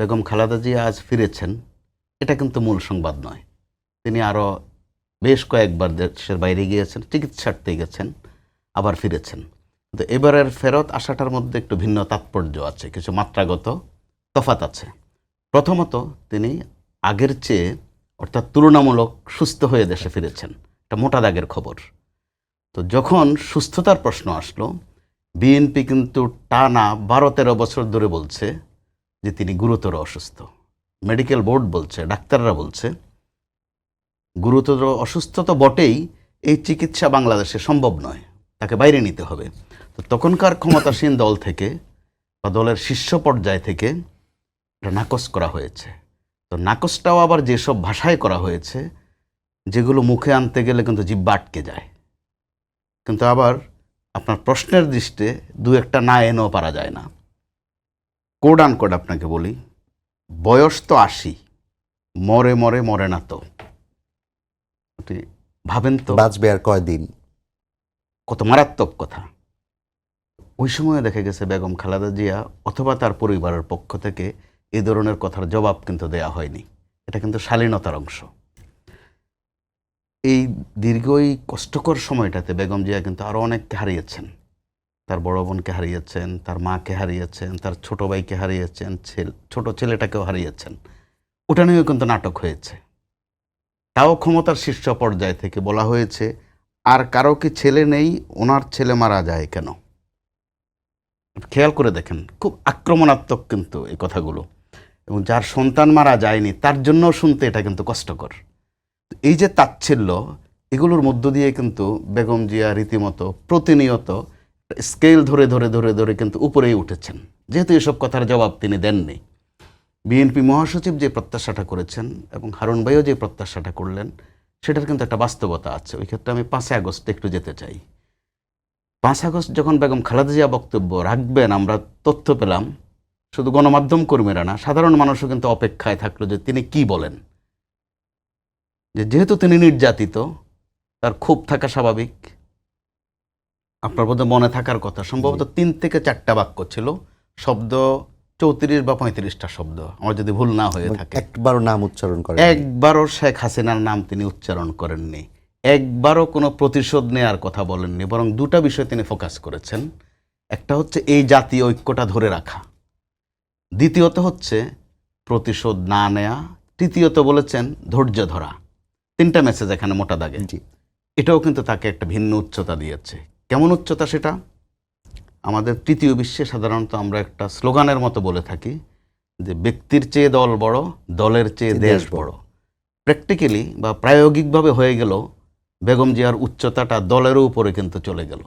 বেগম খালেদা জিয়া আজ ফিরেছেন, এটা কিন্তু মূল সংবাদ নয়। তিনি আরও বেশ কয়েকবার দেশের বাইরে গিয়েছেন, চিকিৎসার্থে গেছেন, আবার ফিরেছেন। কিন্তু এবারের ফেরত আসাটার মধ্যে একটু ভিন্ন তাৎপর্য আছে, কিছু মাত্রাগত তফাত আছে। প্রথমত, তিনি আগের চেয়ে অর্থাৎ তুলনামূলক সুস্থ হয়ে দেশে ফিরেছেন, এটা মোটা দাগের খবর। তো যখন সুস্থতার প্রশ্ন আসলো, বিএনপি কিন্তু টানা 12-13 বছর ধরে বলছে যে তিনি গুরুতর অসুস্থ। মেডিকেল বোর্ড বলছে, ডাক্তাররা বলছে গুরুতর অসুস্থ তো বটেই, এই চিকিৎসা বাংলাদেশে সম্ভব নয়, তাকে বাইরে নিতে হবে। তো তখনকার ক্ষমতাসীন দল থেকে বা দলের শীর্ষ পর্যায় থেকে এটা নাকচ করা হয়েছে। তো নাকচটাও আবার যেসব ভাষায় করা হয়েছে, যেগুলো মুখে আনতে গেলে কিন্তু জিহ্বা আটকে যায়। কিন্তু আবার আপনার প্রশ্নের দৃষ্টে দু একটা না এনেও পারা যায় না। কোড আনকোড আপনাকে বলি, বয়স তো 80, মরে মরে মরে না তো। আপনি ভাবেন তো বাঁচবে আর কয়দিন, কত মারাত্মক কথা। ওই সময়ে দেখা গেছে বেগম খালেদা জিয়া অথবা তার পরিবারের পক্ষ থেকে এই ধরনের কথার জবাব কিন্তু দেয়া হয়নি। এটা কিন্তু শালীনতার অংশ। এই দীর্ঘ এই কষ্টকর সময়টাতে বেগম জিয়া কিন্তু আরও অনেককে হারিয়েছেন। তার বড় বোনকে হারিয়েছেন, তার মাকে হারিয়েছেন, তার ছোট ভাইকে হারিয়েছেন, ছোট ছেলেটাকেও হারিয়েছেন। ওটা নিয়েও কিন্তু নাটক হয়েছে। তাও ক্ষমতার শীর্ষ পর্যায় থেকে বলা হয়েছে, আর কারো কি ছেলে নেই, ওনার ছেলে মারা যায় কেন? খেয়াল করে দেখেন, খুব আক্রমণাত্মক কিন্তু এই কথাগুলো। এবং যার সন্তান মারা যায়নি তার জন্য শুনতে এটা কিন্তু কষ্টকর। এই যে তাচ্ছিল্য, এগুলোর মধ্য দিয়ে কিন্তু বেগম জিয়া রীতিমতো প্রতিনিয়ত স্কেল ধরে ধরে ধরে ধরে কিন্তু উপরেই উঠেছেন, যেহেতু এসব কথার জবাব তিনি দেননি। বিএনপি মহাসচিব যে প্রত্যাশাটা করেছেন এবং হারুন ভাইও যে প্রত্যাশাটা করলেন, সেটার কিন্তু একটা বাস্তবতা আছে। ওই ক্ষেত্রে আমি 5 আগস্ট একটু যেতে চাই। 5 আগস্ট যখন বেগম খালেদা জিয়া বক্তব্য রাখবেন, আমরা তথ্য পেলাম, শুধু গণমাধ্যম কর্মীরা না, সাধারণ মানুষও কিন্তু অপেক্ষায় থাকলো যে তিনি কি বলেন। যেহেতু তিনি নির্যাতিত, তার ক্ষোভ থাকা স্বাভাবিক। আপনার বোধহয় মনে থাকার কথা, সম্ভবত 3 থেকে 4টা বাক্য ছিল, শব্দ 34 বা 35টা শব্দ, আমার যদি ভুল না হয়ে থাকে। একবারও নাম উচ্চারণ করেন, একবারও শেখ হাসিনার নাম তিনি উচ্চারণ করেননি, একবারও কোনো প্রতিশোধ নেওয়ার কথা বলেননি, বরং দুটা বিষয় তিনি ফোকাস করেছেন। একটা হচ্ছে এই জাতীয় ঐক্যটা ধরে রাখা, দ্বিতীয়ত হচ্ছে প্রতিশোধ না নেয়া, তৃতীয়ত বলেছেন ধৈর্য ধরা। 3টা মেসেজ এখানে মোটা দাগে। এটাও কিন্তু তাকে একটা ভিন্ন উচ্চতা দিয়েছে। কেমন উচ্চতা সেটা? আমাদের তৃতীয় বিশ্বে সাধারণত আমরা একটা স্লোগানের মতো বলে থাকি যে ব্যক্তির চেয়ে দল বড়, দলের চেয়ে দেশ বড়। প্র্যাকটিক্যালি বা প্রায়োগিকভাবে হয়ে গেল বেগম জিয়ার উচ্চতাটা দলেরও উপরে কিন্তু চলে গেল।